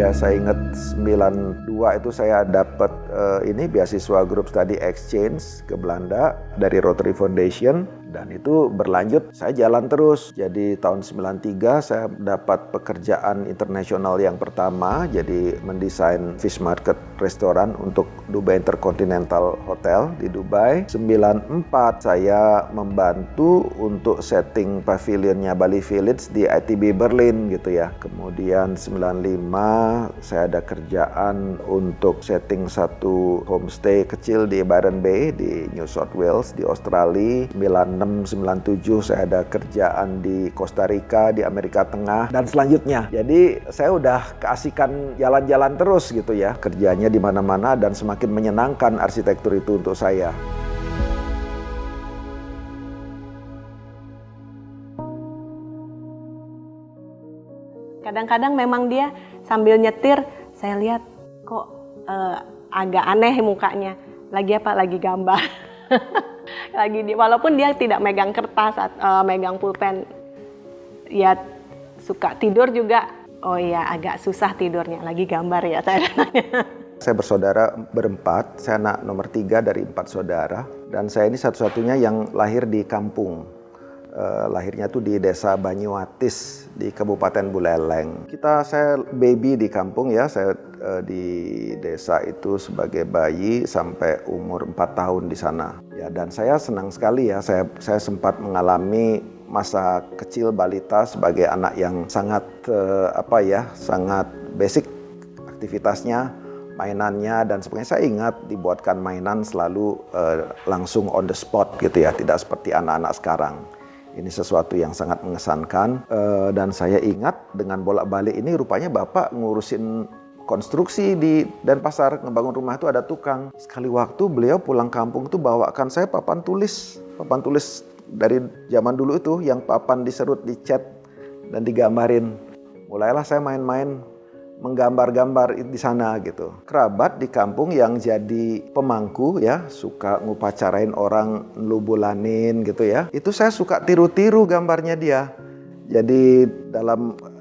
93 saya ingat 92 itu saya dapat ini beasiswa Group Study Exchange ke Belanda dari Rotary Foundation. Dan itu berlanjut, saya jalan terus. Jadi tahun 93 saya dapat pekerjaan internasional yang pertama, jadi mendesain fish market restoran untuk Dubai Intercontinental Hotel di Dubai. 94 saya membantu untuk setting pavilionnya Bali Village di ITB Berlin gitu ya. Kemudian 95 saya ada kerjaan untuk setting satu homestay kecil di Byron Bay di New South Wales di Australia. 97 saya ada kerjaan di Costa Rica, di Amerika Tengah, dan selanjutnya. Jadi saya udah keasikan jalan-jalan terus gitu ya. Kerjanya di mana-mana dan semakin menyenangkan arsitektur itu untuk saya. Kadang-kadang memang dia sambil nyetir, saya lihat kok agak aneh mukanya. Lagi apa? Lagi gambar. Walaupun dia tidak megang kertas atau megang pulpen, ya suka tidur juga. Oh iya, agak susah tidurnya, lagi gambar ya saya nanya. Saya bersaudara berempat, saya anak nomor 3 dari 4 saudara, dan saya ini satu-satunya yang lahir di kampung. Lahirnya tuh di desa Banyuatis di Kabupaten Buleleng. Saya baby di kampung ya, saya di desa itu sebagai bayi sampai umur 4 tahun di sana. Ya, dan saya senang sekali ya, saya sempat mengalami masa kecil balita sebagai anak yang sangat sangat basic aktivitasnya, mainannya dan sebagainya. Saya ingat dibuatkan mainan selalu langsung on the spot gitu ya, tidak seperti anak-anak sekarang. Ini sesuatu yang sangat mengesankan, dan saya ingat dengan bolak-balik ini rupanya Bapak ngurusin konstruksi di Denpasar, ngebangun rumah itu ada tukang. Sekali waktu beliau pulang kampung tuh bawakan saya papan tulis dari zaman dulu itu yang papan diserut, dicat dan digambarin. Mulailah saya main-main menggambar-gambar di sana gitu. Kerabat di kampung yang jadi pemangku ya, suka ngupacarain orang, ngelubulanin gitu ya. Itu saya suka tiru-tiru gambarnya dia. Jadi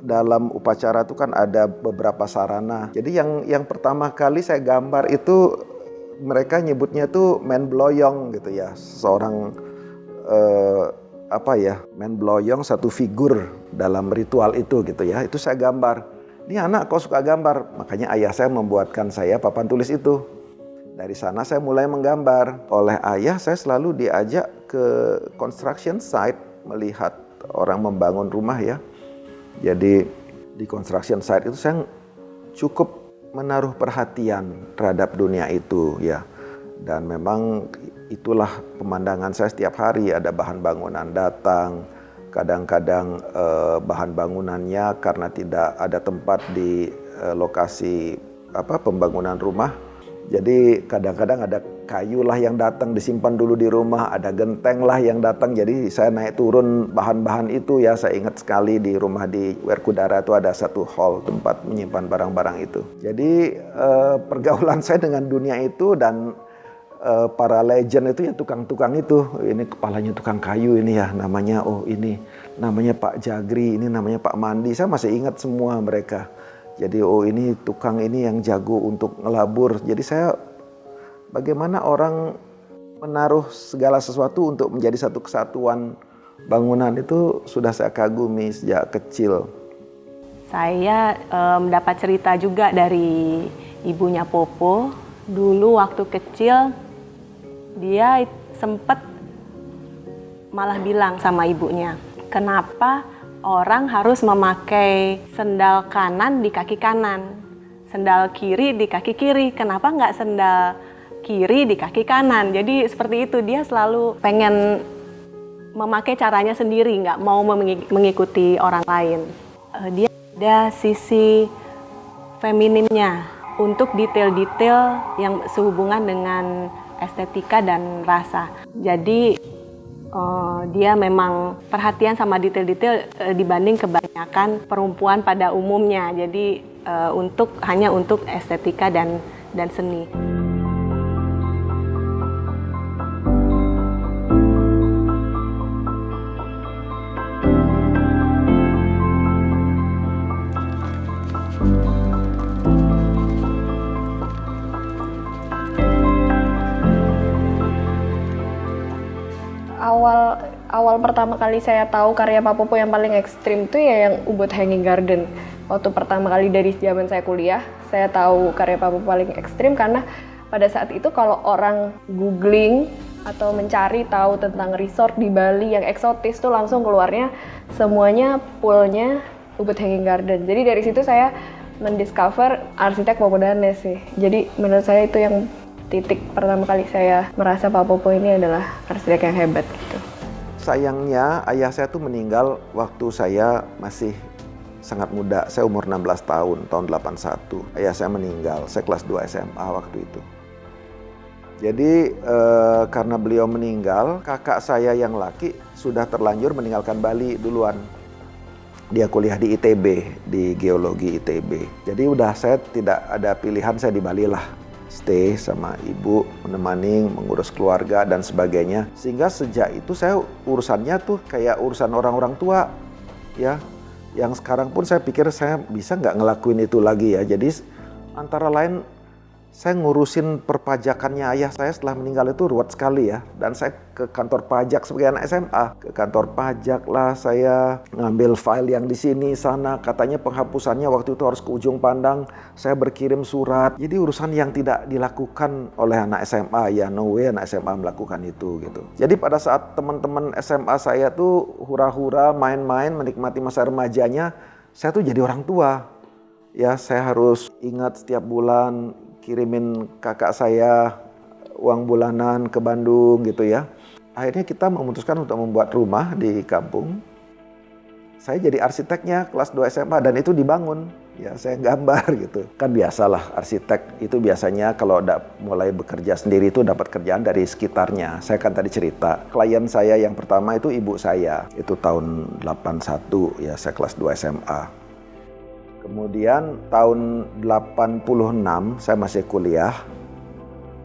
dalam upacara itu kan ada beberapa sarana. Jadi yang pertama kali saya gambar itu mereka nyebutnya tuh men bloyong gitu ya. Seorang men bloyong, satu figur dalam ritual itu gitu ya. Itu saya gambar. Ini anak kok suka gambar, makanya ayah saya membuatkan saya papan tulis itu. Dari sana saya mulai menggambar. Oleh ayah saya selalu diajak ke construction site melihat orang membangun rumah ya. Jadi di construction site itu saya cukup menaruh perhatian terhadap dunia itu ya. Dan memang itulah pemandangan saya setiap hari, ada bahan bangunan datang. Kadang-kadang bahan bangunannya karena tidak ada tempat di lokasi pembangunan rumah. Jadi kadang-kadang ada kayu lah yang datang disimpan dulu di rumah, ada genteng lah yang datang. Jadi saya naik turun bahan-bahan itu ya. Saya ingat sekali di rumah di Werkudara itu ada satu hall tempat menyimpan barang-barang itu. Jadi pergaulan saya dengan dunia itu dan para legend itu ya tukang-tukang itu. Ini kepalanya tukang kayu ini ya, namanya ini namanya Pak Jagri, ini namanya Pak Mandi. Saya masih ingat semua mereka. Jadi ini tukang ini yang jago untuk ngelabur. Jadi saya bagaimana orang menaruh segala sesuatu untuk menjadi satu kesatuan bangunan itu sudah saya kagumi sejak kecil. Saya mendapat cerita juga dari ibunya Popo. Dulu waktu kecil dia sempat malah bilang sama ibunya, kenapa orang harus memakai sendal kanan di kaki kanan, sendal kiri di kaki kiri, kenapa nggak sendal kiri di kaki kanan? Jadi seperti itu, dia selalu pengen memakai caranya sendiri, nggak mau mengikuti orang lain. Dia ada sisi femininnya untuk detail-detail yang sehubungan dengan estetika dan rasa. Jadi dia memang perhatian sama detail-detail dibanding kebanyakan perempuan pada umumnya. Jadi hanya untuk estetika dan seni. awal pertama kali saya tahu karya Pak Popo yang paling ekstrim itu ya yang Ubud Hanging Garden. Waktu pertama kali dari zaman saya kuliah, saya tahu karya Pak Popo paling ekstrim karena pada saat itu kalau orang googling atau mencari tahu tentang resort di Bali yang eksotis tuh langsung keluarnya semuanya poolnya Ubud Hanging Garden. Jadi dari situ saya mendiscover arsitek Popo Danes sih. Jadi menurut saya itu yang titik pertama kali saya merasa Pak Popo ini adalah arsitek yang hebat gitu. Sayangnya ayah saya tuh meninggal waktu saya masih sangat muda. Saya umur 16 tahun 81. Ayah saya meninggal, saya kelas 2 SMA waktu itu. Jadi karena beliau meninggal, kakak saya yang laki sudah terlanjur meninggalkan Bali duluan. Dia kuliah di ITB, di geologi ITB. Jadi udah saya tidak ada pilihan, saya di Bali lah. Stay sama ibu, menemani, mengurus keluarga dan sebagainya. Sehingga sejak itu saya urusannya tuh kayak urusan orang-orang tua. Ya, yang sekarang pun saya pikir saya bisa nggak ngelakuin itu lagi ya. Jadi antara lain saya ngurusin perpajakannya ayah saya setelah meninggal itu ruwet sekali ya. Dan saya ke kantor pajak sebagai anak SMA. Ke kantor pajak lah saya ngambil file yang di sini, sana. Katanya penghapusannya waktu itu harus ke ujung pandang. Saya berkirim surat. Jadi urusan yang tidak dilakukan oleh anak SMA. Ya no way anak SMA melakukan itu gitu. Jadi pada saat teman-teman SMA saya tuh hura-hura, main-main, menikmati masa remajanya. Saya tuh jadi orang tua. Ya saya harus ingat setiap bulan kirimin kakak saya uang bulanan ke Bandung gitu ya. Akhirnya kita memutuskan untuk membuat rumah di kampung. Saya jadi arsiteknya kelas 2 SMA dan itu dibangun. Ya saya gambar gitu. Kan biasalah arsitek itu biasanya kalau udah mulai bekerja sendiri itu dapat kerjaan dari sekitarnya. Saya kan tadi cerita, klien saya yang pertama itu ibu saya. Itu tahun 81 ya saya kelas 2 SMA. Kemudian tahun 86 saya masih kuliah,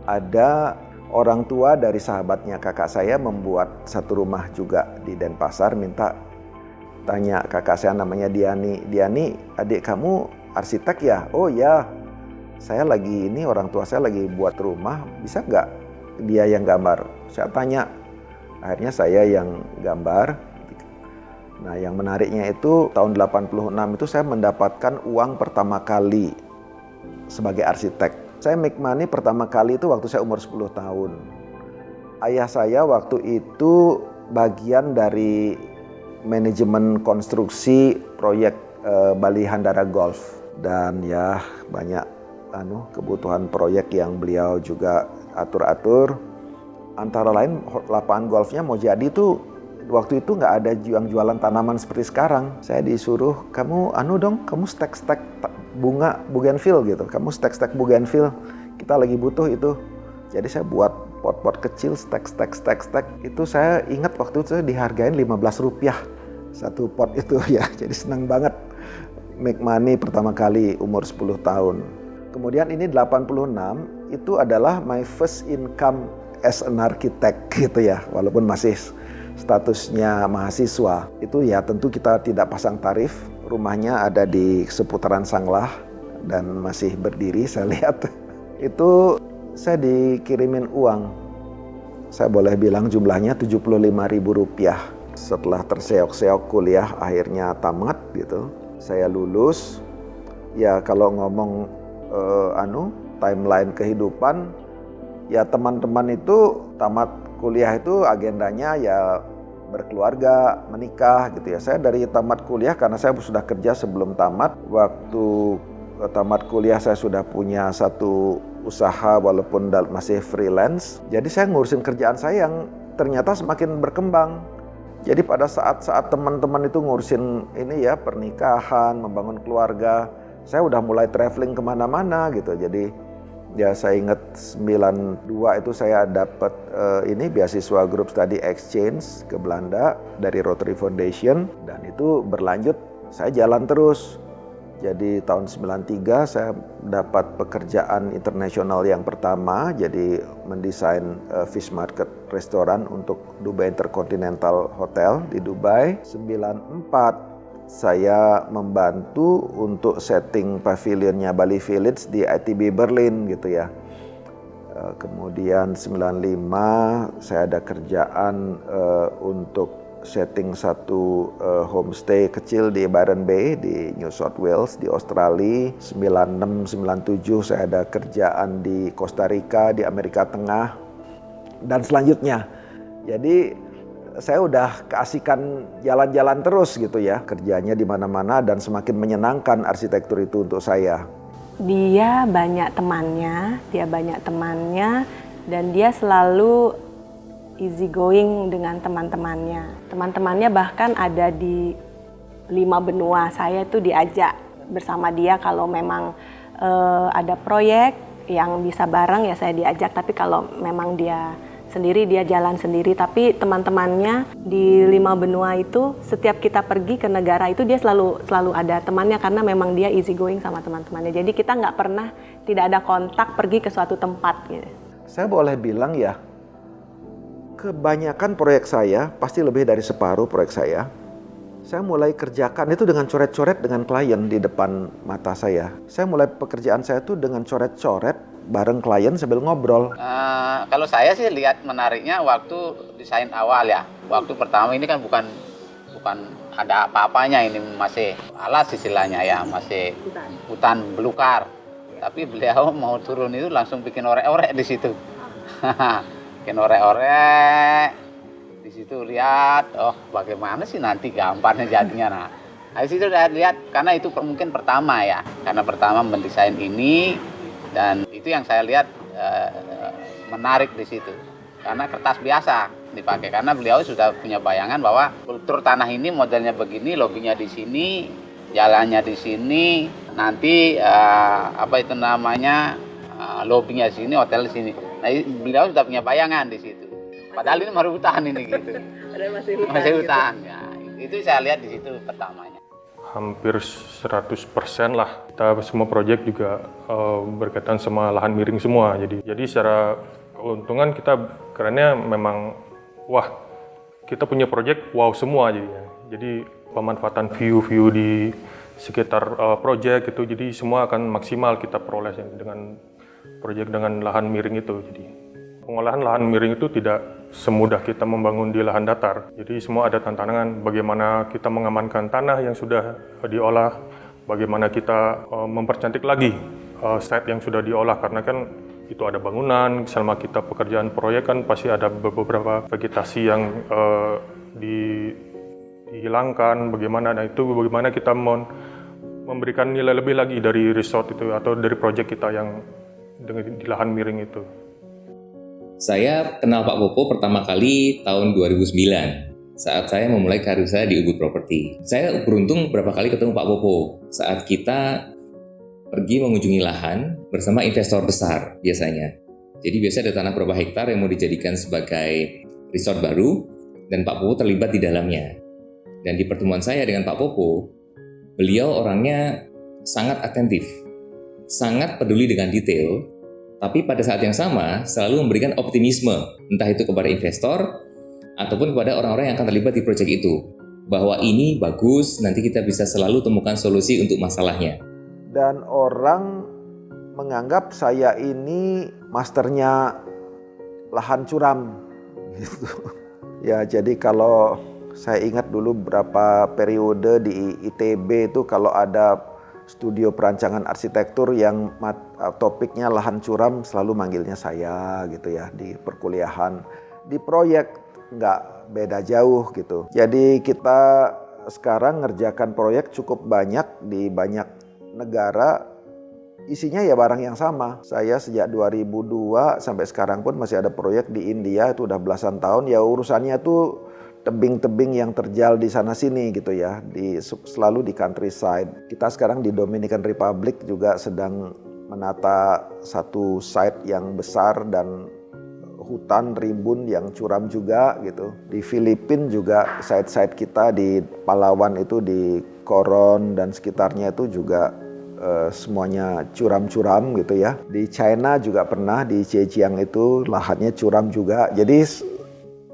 ada orang tua dari sahabatnya kakak saya membuat satu rumah juga di Denpasar, minta tanya kakak saya namanya Diani. Diani, adik kamu arsitek ya? Oh ya, saya lagi ini orang tua saya lagi buat rumah, bisa nggak dia yang gambar? Saya tanya, akhirnya saya yang gambar. Nah yang menariknya itu tahun 86 itu saya mendapatkan uang pertama kali sebagai arsitek. Saya make money pertama kali itu waktu saya umur 10 tahun. Ayah saya waktu itu bagian dari manajemen konstruksi proyek Bali Handara Golf. Dan ya banyak kebutuhan proyek yang beliau juga atur-atur. Antara lain lapangan golfnya mau jadi tuh waktu itu nggak ada yang jualan tanaman seperti sekarang. Saya disuruh, kamu kamu stek-stek bunga bougainville gitu. Kamu stek-stek bougainville, kita lagi butuh itu. Jadi saya buat pot-pot kecil, stek. Itu saya ingat waktu itu saya dihargain 15 rupiah satu pot itu ya. Jadi senang banget make money pertama kali umur 10 tahun. Kemudian ini 86, itu adalah my first income as an architect gitu ya. Walaupun masih statusnya mahasiswa, itu ya tentu kita tidak pasang tarif. Rumahnya ada di seputaran Sanglah dan masih berdiri saya lihat. Itu saya dikirimin uang. Saya boleh bilang jumlahnya Rp75.000. Setelah terseok-seok kuliah akhirnya tamat gitu. Saya lulus. Ya kalau ngomong timeline kehidupan, ya teman-teman itu tamat kuliah itu agendanya ya berkeluarga, menikah gitu ya. Saya dari tamat kuliah karena saya sudah kerja sebelum tamat. Waktu tamat kuliah saya sudah punya satu usaha walaupun masih freelance. Jadi saya ngurusin kerjaan saya yang ternyata semakin berkembang. Jadi pada saat-saat teman-teman itu ngurusin ini ya pernikahan, membangun keluarga, saya udah mulai traveling kemana-mana gitu. Jadi ya saya ingat 92 itu saya dapat beasiswa Group Study Exchange ke Belanda dari Rotary Foundation dan itu berlanjut saya jalan terus. Jadi tahun 93 saya dapat pekerjaan internasional yang pertama, jadi mendesain fish market restoran untuk Dubai Intercontinental Hotel di Dubai. 94 saya membantu untuk setting pavilionnya Bali Village di ITB Berlin gitu ya. Kemudian 95 saya ada kerjaan untuk setting satu homestay kecil di Byron Bay di New South Wales di Australia. 96-97 saya ada kerjaan di Costa Rica di Amerika Tengah dan selanjutnya. Jadi saya udah keasikan jalan-jalan terus gitu ya, kerjanya di mana-mana dan semakin menyenangkan arsitektur itu untuk saya. Dia banyak temannya dan dia selalu easy going dengan teman-temannya. Teman-temannya bahkan ada di 5 benua. Saya itu diajak bersama dia kalau memang ada proyek yang bisa bareng ya saya diajak. Tapi kalau memang dia sendiri, dia jalan sendiri. Tapi teman-temannya di 5 benua itu setiap kita pergi ke negara itu dia selalu ada temannya karena memang dia easy going sama teman-temannya. Jadi kita nggak pernah tidak ada kontak pergi ke suatu tempat gitu. Saya boleh bilang ya, kebanyakan proyek saya, pasti lebih dari separuh proyek saya mulai kerjakan itu dengan coret-coret dengan klien di depan mata saya. Saya mulai pekerjaan saya tuh dengan coret-coret bareng klien sambil ngobrol. Kalau saya sih lihat menariknya waktu desain awal ya. Waktu pertama ini kan bukan ada apa-apanya, ini masih alas istilahnya ya, masih hutan belukar. Tapi beliau mau turun itu langsung bikin orek-orek di situ. Bikin orek-orek di situ, lihat bagaimana sih nanti gambarnya jadinya. Nah di situ saya lihat karena itu mungkin pertama ya, karena pertama mendesain ini dan itu yang saya lihat menarik di situ karena kertas biasa dipakai karena beliau sudah punya bayangan bahwa kultur tanah ini modelnya begini, lobinya di sini, jalannya di sini, nanti lobinya di sini, hotel di sini. Nah, beliau sudah punya bayangan di situ. Padahal ini baru hutan ini gitu. Padahal masih hutan. Ya, itu saya lihat di situ pertamanya. Hampir 100% lah. Kita semua proyek juga berkaitan sama lahan miring semua. Jadi secara keuntungan kita kerennya memang kita punya proyek wow semua jadinya. Jadi pemanfaatan view di sekitar proyek itu jadi semua akan maksimal kita peroleh dengan proyek dengan lahan miring itu. Jadi pengolahan lahan miring itu tidak semudah kita membangun di lahan datar. Jadi semua ada tantangan bagaimana kita mengamankan tanah yang sudah diolah, bagaimana kita mempercantik lagi site yang sudah diolah karena kan itu ada bangunan, selama kita pekerjaan proyek kan pasti ada beberapa vegetasi yang dihilangkan, bagaimana kita memberikan nilai lebih lagi dari resort itu atau dari proyek kita yang di lahan miring itu. Saya kenal Pak Popo pertama kali tahun 2009 saat saya memulai karir saya di Ubud Property. Saya beruntung beberapa kali ketemu Pak Popo saat kita pergi mengunjungi lahan bersama investor besar biasanya. Jadi biasanya ada tanah berapa hektar yang mau dijadikan sebagai resort baru dan Pak Popo terlibat di dalamnya. Dan di pertemuan saya dengan Pak Popo, beliau orangnya sangat atentif, sangat peduli dengan detail, tapi pada saat yang sama selalu memberikan optimisme, entah itu kepada investor ataupun kepada orang-orang yang akan terlibat di proyek itu, bahwa ini bagus, nanti kita bisa selalu temukan solusi untuk masalahnya. Dan orang menganggap saya ini masternya lahan curam gitu. Ya, jadi kalau saya ingat dulu berapa periode di ITB itu kalau ada studio perancangan arsitektur yang topiknya lahan curam selalu manggilnya saya gitu ya di perkuliahan. Di proyek nggak beda jauh gitu. Jadi kita sekarang ngerjakan proyek cukup banyak di banyak negara, isinya ya barang yang sama. Saya sejak 2002 sampai sekarang pun masih ada proyek di India, itu udah belasan tahun. Ya urusannya tuh tebing-tebing yang terjal di sana-sini gitu ya, selalu di countryside. Kita sekarang di Dominican Republic juga sedang menata satu site yang besar dan hutan rimbun yang curam juga gitu. Di Filipina juga site-site kita di Palawan itu di Coron dan sekitarnya itu juga semuanya curam-curam gitu ya. Di China juga pernah di Zhejiang itu lahannya curam juga. Jadi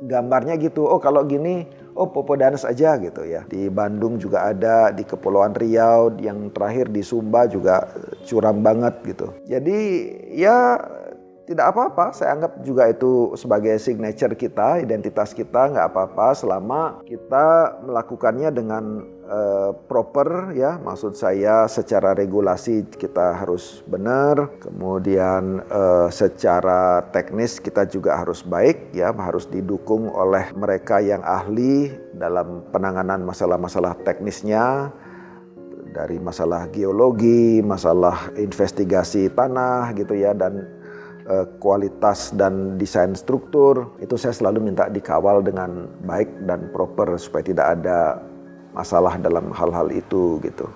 gambarnya gitu, kalau gini, Popo Danes aja gitu ya. Di Bandung juga ada, di Kepulauan Riau, yang terakhir di Sumba juga curam banget gitu. Jadi ya Tidak apa-apa, saya anggap juga itu sebagai signature kita, identitas kita, nggak apa-apa selama kita melakukannya dengan proper ya. Maksud saya secara regulasi kita harus benar, kemudian secara teknis kita juga harus baik ya, harus didukung oleh mereka yang ahli dalam penanganan masalah-masalah teknisnya, dari masalah geologi, masalah investigasi tanah gitu ya, dan kualitas dan desain struktur. Itu saya selalu minta dikawal dengan baik dan proper supaya tidak ada masalah dalam hal-hal itu gitu.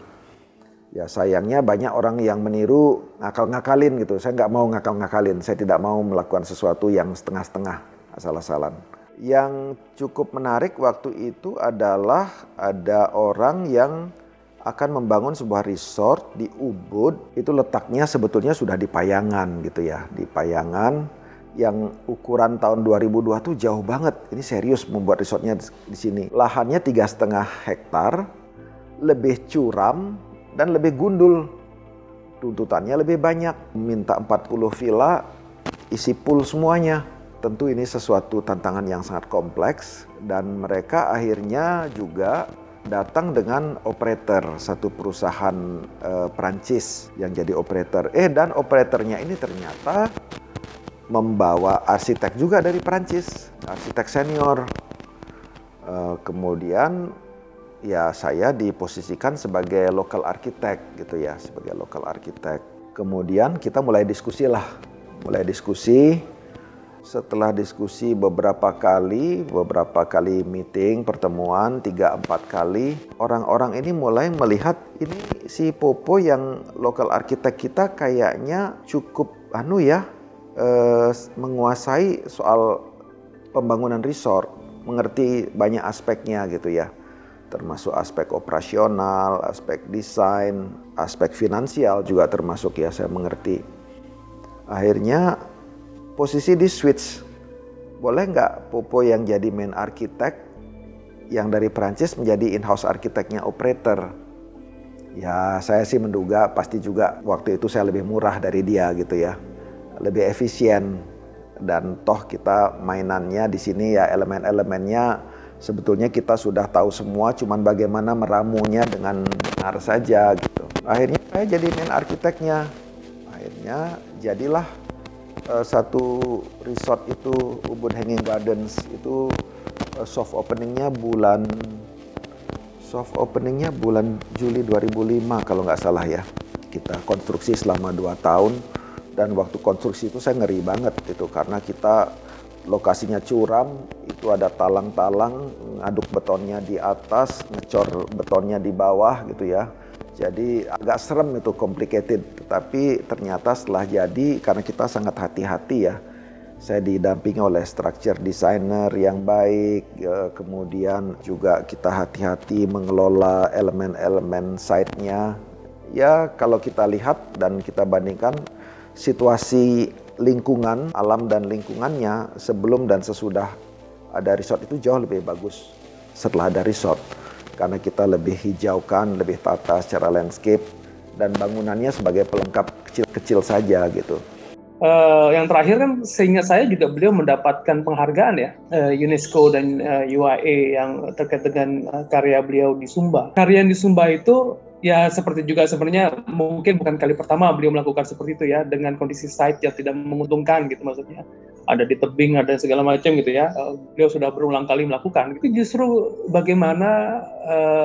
Ya sayangnya banyak orang yang meniru ngakal-ngakalin gitu. Saya nggak mau ngakal-ngakalin, saya tidak mau melakukan sesuatu yang setengah-setengah, asal-asalan. Yang cukup menarik waktu itu adalah ada orang yang akan membangun sebuah resort di Ubud. Itu letaknya sebetulnya sudah di Payangan gitu ya, di Payangan yang ukuran tahun 2002 tuh jauh banget. Ini serius membuat resortnya di sini. Lahannya 3,5 hektar, lebih curam dan lebih gundul. Tuntutannya lebih banyak, minta 40 villa, isi pool semuanya. Tentu ini sesuatu tantangan yang sangat kompleks dan mereka akhirnya juga datang dengan operator, satu perusahaan Prancis yang jadi operator. Dan operatornya ini ternyata membawa arsitek juga dari Prancis, arsitek senior. Kemudian ya saya diposisikan sebagai local architect gitu ya, sebagai local architect. Kemudian kita mulai diskusi. Setelah diskusi beberapa kali meeting, pertemuan 3-4 kali, orang-orang ini mulai melihat ini si Popo yang local architect kita kayaknya cukup menguasai soal pembangunan resort, mengerti banyak aspeknya gitu ya, termasuk aspek operasional, aspek desain, aspek finansial juga termasuk ya, saya mengerti. Akhirnya posisi di switch, boleh nggak Popo yang jadi main architect, yang dari Prancis menjadi in-house arsiteknya operator. Ya saya sih menduga pasti juga waktu itu saya lebih murah dari dia gitu ya, lebih efisien, dan toh kita mainannya di sini ya elemen-elemennya sebetulnya kita sudah tahu semua, cuman bagaimana meramunya dengan benar saja gitu. Akhirnya saya jadi main arsiteknya. Akhirnya jadilah satu resort itu, Ubud Hanging Gardens itu soft openingnya bulan Juli 2005 kalau nggak salah ya. Kita konstruksi selama 2 tahun. Dan waktu konstruksi itu saya ngeri banget itu karena kita lokasinya curam, itu ada talang-talang, ngaduk betonnya di atas, ngecor betonnya di bawah gitu ya. Jadi agak serem itu, complicated. Tapi ternyata setelah jadi, karena kita sangat hati-hati ya, saya didampingi oleh structure designer yang baik, kemudian juga kita hati-hati mengelola elemen-elemen site-nya. Ya kalau kita lihat dan kita bandingkan situasi lingkungan, alam dan lingkungannya sebelum dan sesudah ada resort itu jauh lebih bagus setelah ada resort. Karena kita lebih hijaukan, lebih tata secara landscape, dan bangunannya sebagai pelengkap kecil-kecil saja gitu. Yang terakhir kan seingat saya juga beliau mendapatkan penghargaan ya, UNESCO dan UAE yang terkait dengan karya beliau di Sumba. Karya di Sumba itu ya seperti juga sebenarnya mungkin bukan kali pertama beliau melakukan seperti itu ya, dengan kondisi site yang tidak menguntungkan gitu, maksudnya ada di tebing, ada segala macam gitu ya. Beliau sudah berulang kali melakukan. Itu justru bagaimana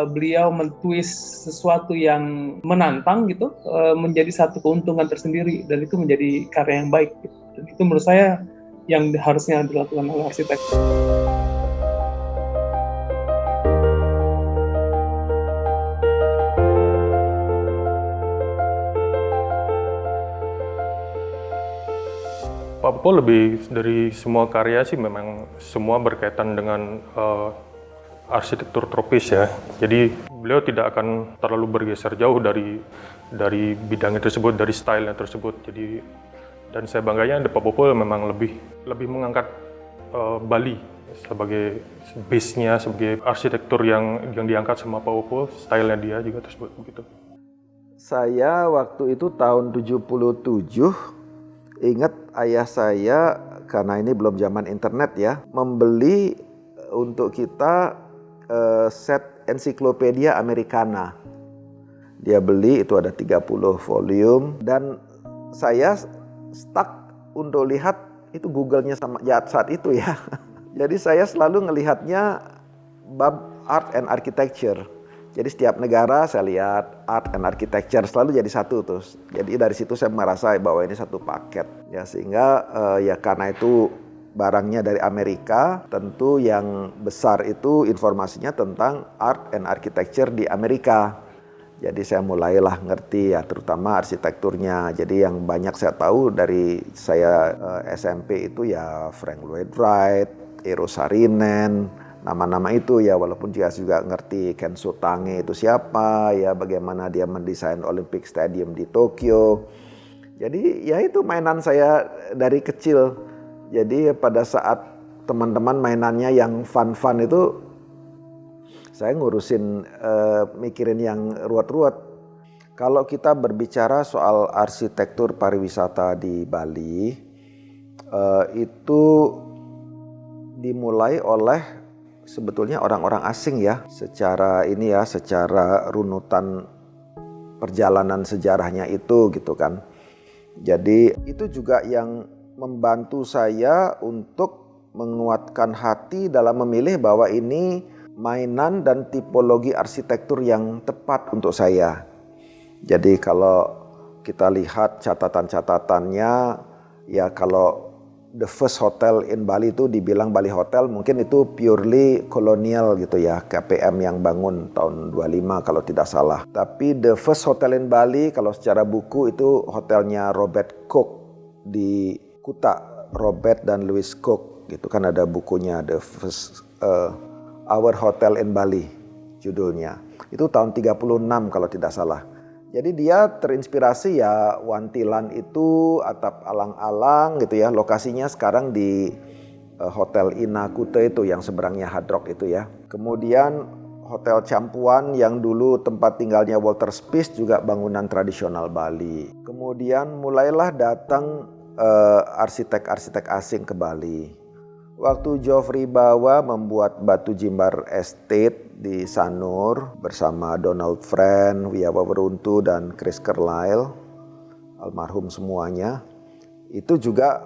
beliau mentwist sesuatu yang menantang gitu menjadi satu keuntungan tersendiri, dan itu menjadi karya yang baik gitu. Dan itu menurut saya yang harusnya dilakukan oleh arsitek. Pak Popo lebih dari semua karya sih memang semua berkaitan dengan arsitektur tropis ya. Jadi beliau tidak akan terlalu bergeser jauh dari bidangnya tersebut, dari stylenya tersebut. Jadi dan saya bangganya Pak Popo memang lebih mengangkat Bali sebagai base-nya, sebagai arsitektur yang diangkat sama Pak Popo, stylenya dia juga tersebut begitu. Saya waktu itu tahun 77 ingat ayah saya, karena ini belum zaman internet ya, membeli untuk kita set ensiklopedia Americana. Dia beli itu ada 30 volume dan saya stuck untuk lihat itu Google-nya sama saat itu ya. Jadi saya selalu ngelihatnya bab art and architecture. Jadi setiap negara saya lihat art and architecture selalu jadi satu terus. Jadi dari situ saya merasa bahwa ini satu paket ya, sehingga ya karena itu barangnya dari Amerika, tentu yang besar itu informasinya tentang art and architecture di Amerika. Jadi saya mulailah ngerti ya, terutama arsitekturnya. Jadi yang banyak saya tahu dari saya SMP itu ya Frank Lloyd Wright, Eero Saarinen, nama-nama itu ya, walaupun juga ngerti Kenzo Tange itu siapa ya, bagaimana dia mendesain Olympic Stadium di Tokyo. Jadi ya itu mainan saya dari kecil. Jadi pada saat teman-teman mainannya yang fun-fun itu, saya ngurusin mikirin yang ruwet-ruwet. Kalau kita berbicara soal arsitektur pariwisata di Bali, itu dimulai oleh sebetulnya orang-orang asing ya, secara ini ya, secara runutan perjalanan sejarahnya itu gitu kan. Jadi itu juga yang membantu saya untuk menguatkan hati dalam memilih bahwa ini mainan dan tipologi arsitektur yang tepat untuk saya. Jadi kalau kita lihat catatan-catatannya, ya kalau the first hotel in Bali itu dibilang Bali Hotel, mungkin itu purely kolonial gitu ya, KPM yang bangun tahun 25 kalau tidak salah. Tapi the first hotel in Bali kalau secara buku itu hotelnya Robert Cook di Kuta, Robert dan Louis Cook gitu kan, ada bukunya The First Our Hotel in Bali judulnya. Itu tahun 36 kalau tidak salah. Jadi dia terinspirasi ya wantilan itu, atap alang-alang gitu ya. Lokasinya sekarang di Hotel Ina Kute itu yang seberangnya Hard Rock itu ya. Kemudian Hotel Campuan yang dulu tempat tinggalnya Walter Spies juga bangunan tradisional Bali. Kemudian mulailah datang arsitek-arsitek asing ke Bali. Waktu Geoffrey Bawa membuat Batu Jimbar Estate di Sanur bersama Donald Friend, Wiyawa Weruntu dan Chris Carlyle, almarhum semuanya, itu juga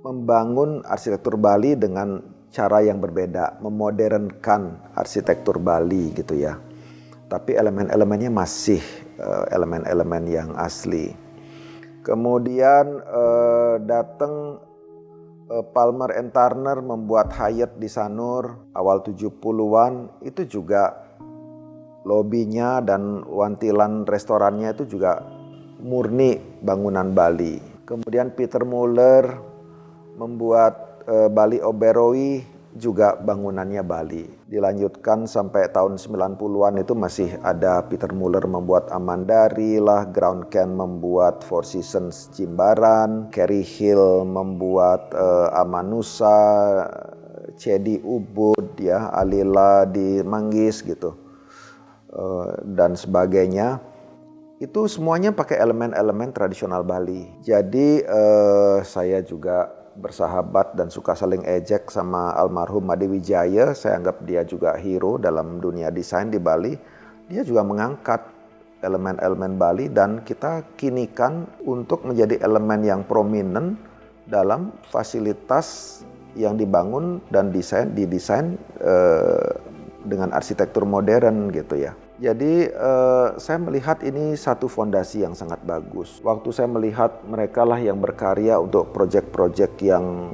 membangun arsitektur Bali dengan cara yang berbeda, memodernkan arsitektur Bali gitu ya. Tapi elemen-elemennya masih elemen-elemen yang asli. Kemudian datang Palmer and Turner membuat Hyatt di Sanur awal 70-an, itu juga lobinya dan wantilan restorannya itu juga murni bangunan Bali. Kemudian Peter Muller membuat Bali Oberoi, juga bangunannya Bali. Dilanjutkan sampai tahun 90-an itu masih ada Peter Muller membuat Amandari lah, Ground Can membuat Four Seasons Jimbaran, Kerry Hill membuat Amanusa, Cedi Ubud ya, Alila di Manggis gitu, dan sebagainya. Itu semuanya pakai elemen-elemen tradisional Bali. Jadi saya juga bersahabat dan suka saling ejek sama almarhum Made Wijaya. Saya anggap dia juga hero dalam dunia desain di Bali. Dia juga mengangkat elemen-elemen Bali dan kita kinikan untuk menjadi elemen yang prominent dalam fasilitas yang dibangun dan didesain dengan arsitektur modern gitu ya. Jadi saya melihat ini satu fondasi yang sangat bagus. Waktu saya melihat mereka lah yang berkarya untuk proyek-proyek yang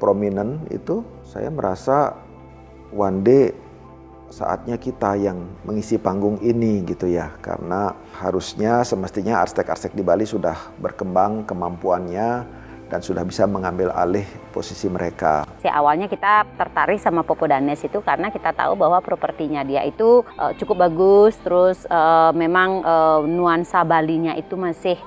prominent itu, saya merasa one day saatnya kita yang mengisi panggung ini gitu ya. Karena harusnya semestinya arsitek-arsitek di Bali sudah berkembang kemampuannya dan sudah bisa mengambil alih posisi mereka. Awalnya kita tertarik sama Popo Danes itu karena kita tahu bahwa propertinya dia itu cukup bagus, terus memang nuansa Balinya itu masih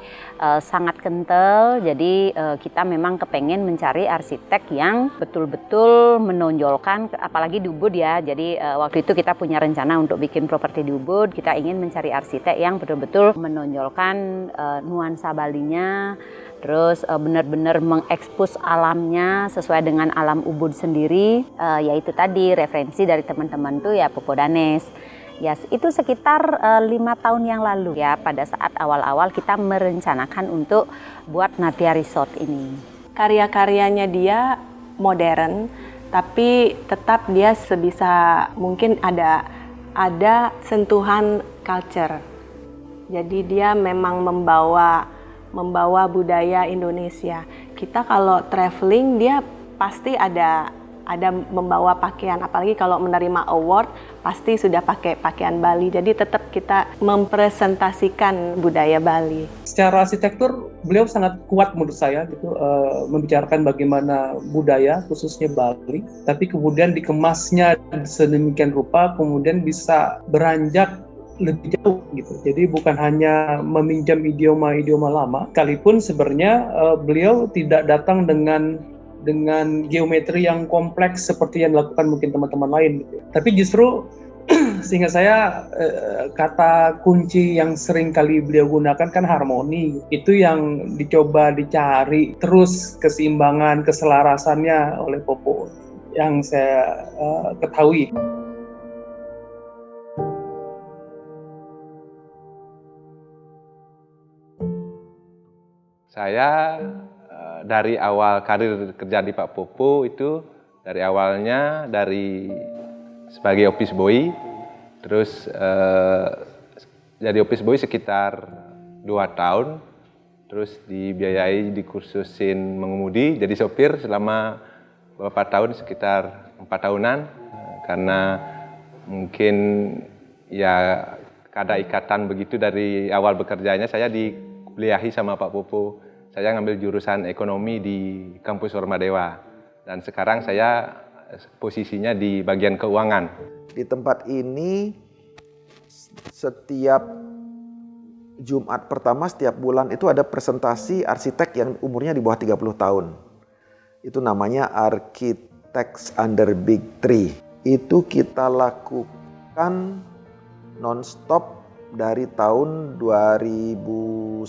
sangat kental. Jadi kita memang kepengen mencari arsitek yang betul-betul menonjolkan, apalagi di Ubud ya. Jadi waktu itu kita punya rencana untuk bikin properti di Ubud. Kita ingin mencari arsitek yang betul-betul menonjolkan nuansa Balinya, terus benar-benar mengekspos alamnya sesuai dengan alam Ubud sendiri, yaitu tadi referensi dari teman-teman tuh ya Popo Danes. Ya itu sekitar 5 tahun yang lalu ya, pada saat awal-awal kita merencanakan untuk buat Natia Resort ini. Karya-karyanya dia modern, tapi tetap dia sebisa mungkin ada sentuhan culture. Jadi dia memang membawa budaya Indonesia. Kita kalau traveling dia pasti ada membawa pakaian, apalagi kalau menerima award pasti sudah pakai pakaian Bali. Jadi tetap kita mempresentasikan budaya Bali. Secara arsitektur beliau sangat kuat menurut saya gitu, membicarakan bagaimana budaya khususnya Bali, tapi kemudian dikemasnya sedemikian rupa kemudian bisa beranjak lebih jauh gitu. Jadi bukan hanya meminjam idioma lama, sekalipun sebenarnya beliau tidak datang dengan geometri yang kompleks seperti yang dilakukan mungkin teman-teman lain gitu. Tapi justru sehingga saya kata kunci yang sering kali beliau gunakan kan harmoni. Itu yang dicoba dicari terus, keseimbangan, keselarasannya oleh Popo yang saya ketahui. Saya dari awal karir kerja di Pak Popo itu dari awalnya sebagai office boy, terus jadi office boy sekitar 2 tahun, terus dibiayai dikursusin mengemudi jadi sopir selama beberapa tahun, sekitar 4 tahunan, karena mungkin ya ada ikatan begitu dari awal bekerjanya. Saya dikuliahi sama Pak Popo. Saya ngambil jurusan ekonomi di kampus Ormadewa, dan sekarang saya posisinya di bagian keuangan. Di tempat ini setiap Jumat pertama setiap bulan itu ada presentasi arsitek yang umurnya di bawah 30 tahun. Itu namanya Architects Under Big Tree. Itu kita lakukan non-stop dari tahun 2011,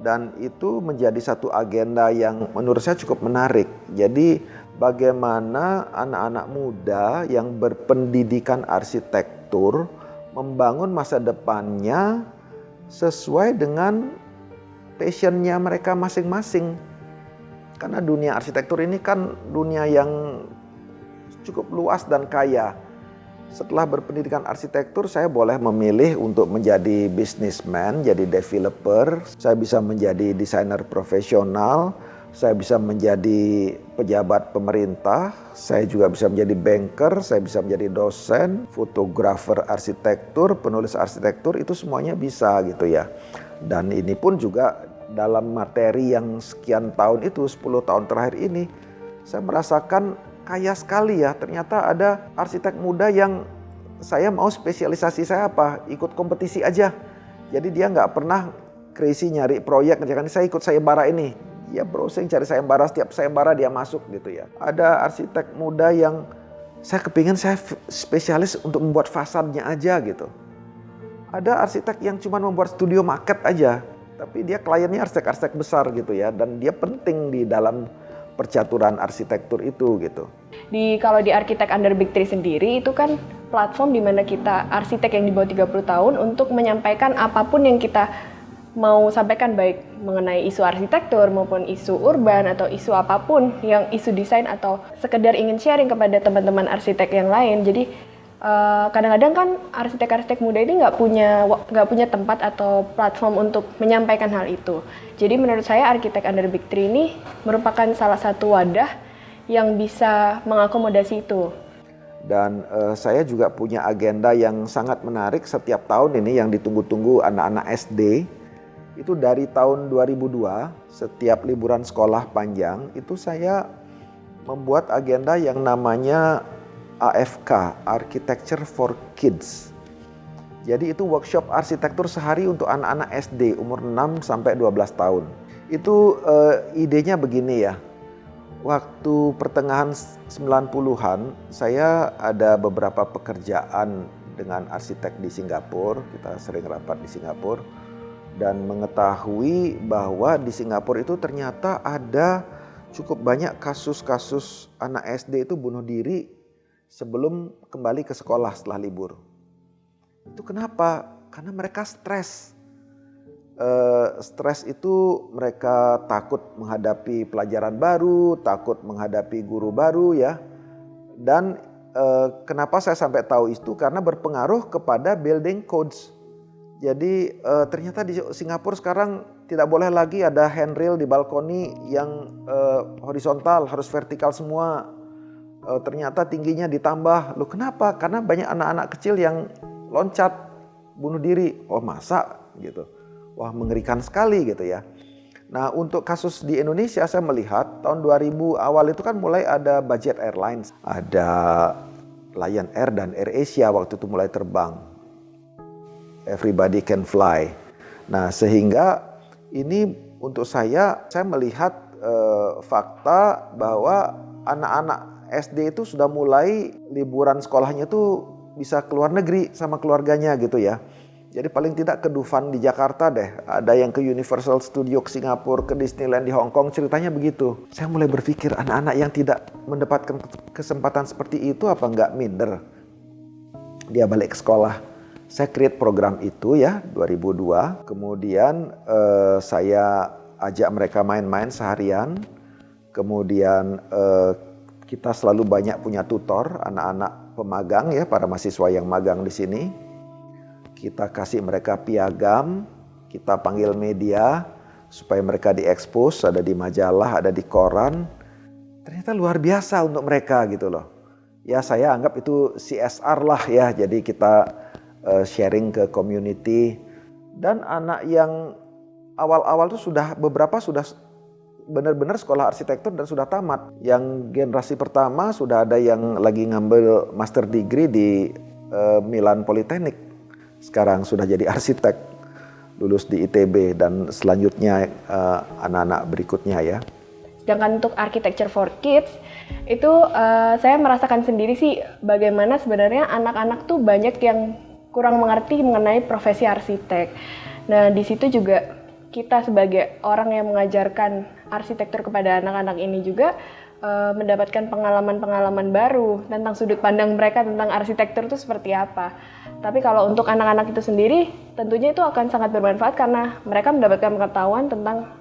dan itu menjadi satu agenda yang menurut saya cukup menarik. Jadi bagaimana anak-anak muda yang berpendidikan arsitektur membangun masa depannya sesuai dengan passionnya mereka masing-masing. Karena dunia arsitektur ini kan dunia yang cukup luas dan kaya. Setelah berpendidikan arsitektur, saya boleh memilih untuk menjadi businessman, jadi developer. Saya bisa menjadi desainer profesional, saya bisa menjadi pejabat pemerintah, saya juga bisa menjadi banker, saya bisa menjadi dosen, fotografer arsitektur, penulis arsitektur, itu semuanya bisa gitu ya. Dan ini pun juga dalam materi yang sekian tahun itu, 10 tahun terakhir ini, saya merasakan kaya sekali ya, ternyata ada arsitek muda yang saya mau spesialisasi saya apa, ikut kompetisi aja. Jadi dia nggak pernah crazy nyari proyek, jangan saya ikut sayembara ini. Ya browsing cari sayembara, setiap sayembara dia masuk gitu ya. Ada arsitek muda yang saya kepingin saya spesialis untuk membuat fasadnya aja gitu. Ada arsitek yang cuma membuat studio maket aja, tapi dia kliennya arsitek-arsitek besar gitu ya, dan dia penting di dalam percaturan arsitektur itu gitu. Kalau di Architect Under Big Tree sendiri itu kan platform di mana kita arsitek yang di bawah 30 tahun untuk menyampaikan apapun yang kita mau sampaikan, baik mengenai isu arsitektur maupun isu urban atau isu apapun yang isu desain atau sekedar ingin sharing kepada teman-teman arsitek yang lain. Jadi kadang-kadang kan arsitek-arsitek muda ini nggak punya tempat atau platform untuk menyampaikan hal itu. Jadi menurut saya Architect Under Big Tree ini merupakan salah satu wadah yang bisa mengakomodasi itu. Dan saya juga punya agenda yang sangat menarik setiap tahun ini yang ditunggu-tunggu anak-anak SD. Itu dari tahun 2002, setiap liburan sekolah panjang, itu saya membuat agenda yang namanya AFK, Architecture for Kids. Jadi itu workshop arsitektur sehari untuk anak-anak SD umur 6 sampai 12 tahun. Itu idenya begini ya. Waktu pertengahan 90-an, saya ada beberapa pekerjaan dengan arsitek di Singapura. Kita sering rapat di Singapura. Dan mengetahui bahwa di Singapura itu ternyata ada cukup banyak kasus-kasus anak SD itu bunuh diri sebelum kembali ke sekolah setelah libur. Itu kenapa? Karena mereka stres. Stres itu mereka takut menghadapi pelajaran baru, takut menghadapi guru baru ya. Dan kenapa saya sampai tahu itu? Karena berpengaruh kepada building codes. Jadi ternyata di Singapura sekarang tidak boleh lagi ada handrail di balkoni yang horizontal, harus vertikal semua. Ternyata tingginya ditambah. Loh kenapa? Karena banyak anak-anak kecil yang loncat, bunuh diri. Oh masa gitu. Wah mengerikan sekali gitu ya. Nah untuk kasus di Indonesia saya melihat tahun 2000 awal itu kan mulai ada budget airlines. Ada Lion Air dan AirAsia waktu itu mulai terbang. Everybody can fly. Nah sehingga ini untuk saya melihat fakta bahwa anak-anak SD itu sudah mulai liburan sekolahnya tuh bisa keluar negeri sama keluarganya gitu ya. Jadi paling tidak ke Dufan di Jakarta deh. Ada yang ke Universal Studio ke Singapura, ke Disneyland di Hong Kong, ceritanya begitu. Saya mulai berpikir anak-anak yang tidak mendapatkan kesempatan seperti itu apa nggak minder. Dia balik ke sekolah. Saya create program itu ya 2002. Kemudian saya ajak mereka main-main seharian. Kemudian kita selalu banyak punya tutor, anak-anak pemagang ya, para mahasiswa yang magang di sini. Kita kasih mereka piagam, kita panggil media supaya mereka diekspos, ada di majalah, ada di koran. Ternyata luar biasa untuk mereka gitu loh. Ya saya anggap itu CSR lah ya, jadi kita sharing ke community. Dan anak yang awal-awal tuh beberapa sudah benar-benar sekolah arsitektur dan sudah tamat. Yang generasi pertama sudah ada yang lagi ngambil master degree di Milan Polytechnic. Sekarang sudah jadi arsitek, lulus di ITB dan selanjutnya anak-anak berikutnya ya. Sedangkan untuk Architecture for Kids itu saya merasakan sendiri sih bagaimana sebenarnya anak-anak tuh banyak yang kurang mengerti mengenai profesi arsitek. Nah di situ juga kita sebagai orang yang mengajarkan arsitektur kepada anak-anak ini juga mendapatkan pengalaman-pengalaman baru tentang sudut pandang mereka tentang arsitektur itu seperti apa. Tapi kalau untuk anak-anak itu sendiri, tentunya itu akan sangat bermanfaat karena mereka mendapatkan pengetahuan tentang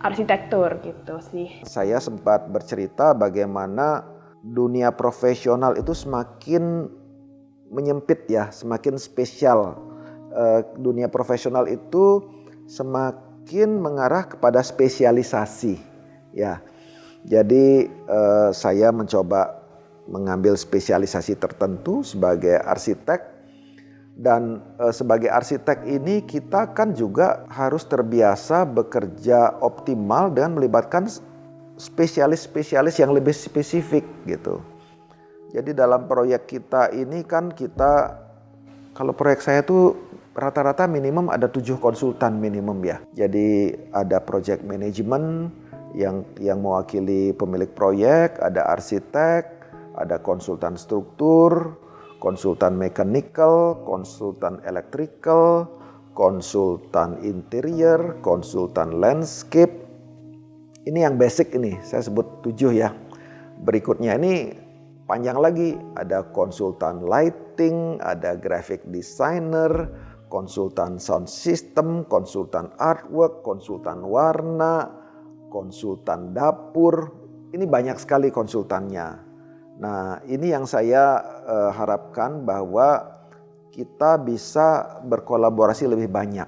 arsitektur gitu sih. Saya sempat bercerita bagaimana dunia profesional itu semakin menyempit ya, semakin spesial. Dunia profesional itu semakin mengarah kepada spesialisasi ya. Jadi saya mencoba mengambil spesialisasi tertentu sebagai arsitek. Dan sebagai arsitek ini kita kan juga harus terbiasa bekerja optimal dengan melibatkan spesialis-spesialis yang lebih spesifik gitu. Jadi dalam proyek kita ini kan kalau proyek saya tuh rata-rata minimum ada 7 konsultan minimum ya. Jadi ada project management yang mewakili pemilik proyek, ada arsitek, ada konsultan struktur, konsultan mechanical, konsultan electrical, konsultan interior, konsultan landscape. Ini yang basic ini, saya sebut 7 ya. Berikutnya ini panjang lagi, ada konsultan lighting, ada graphic designer, konsultan sound system, konsultan artwork, konsultan warna, konsultan dapur. Ini banyak sekali konsultannya. Nah ini yang saya harapkan bahwa kita bisa berkolaborasi lebih banyak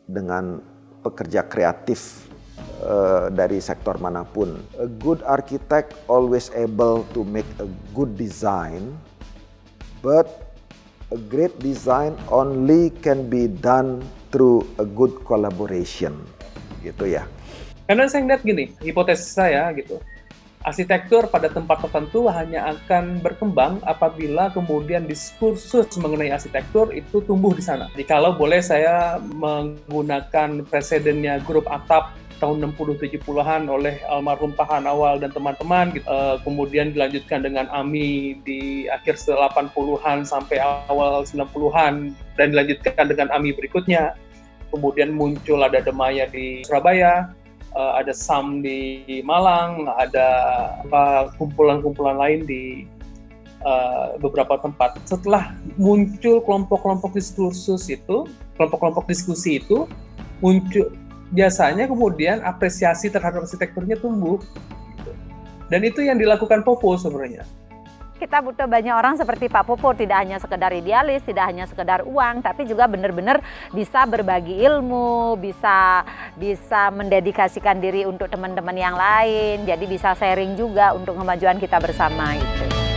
dengan pekerja kreatif dari sektor manapun. A good architect always able to make a good design, but a great design only can be done through a good collaboration, gitu ya. Karena saya ngeliat gini, hipotesis saya gitu, arsitektur pada tempat tertentu hanya akan berkembang apabila kemudian diskursus mengenai arsitektur itu tumbuh di sana. Jadi kalau boleh saya menggunakan presidennya grup atap tahun 60-70-an oleh almarhum Pak Hanawal dan teman-teman, gitu. Kemudian dilanjutkan dengan AMI di akhir 80-an sampai awal 90-an, dan dilanjutkan dengan AMI berikutnya. Kemudian muncul ada Demaya di Surabaya, ada SAM di Malang, ada kumpulan-kumpulan lain di beberapa tempat. Setelah muncul kelompok-kelompok diskursus itu, kelompok-kelompok diskusi itu muncul, biasanya kemudian apresiasi terhadap arsitekturnya tumbuh. Dan itu yang dilakukan Popo sebenarnya. Kita butuh banyak orang seperti Pak Popo, tidak hanya sekedar idealis, tidak hanya sekedar uang, tapi juga benar-benar bisa berbagi ilmu, bisa mendedikasikan diri untuk teman-teman yang lain, jadi bisa sharing juga untuk kemajuan kita bersama gitu.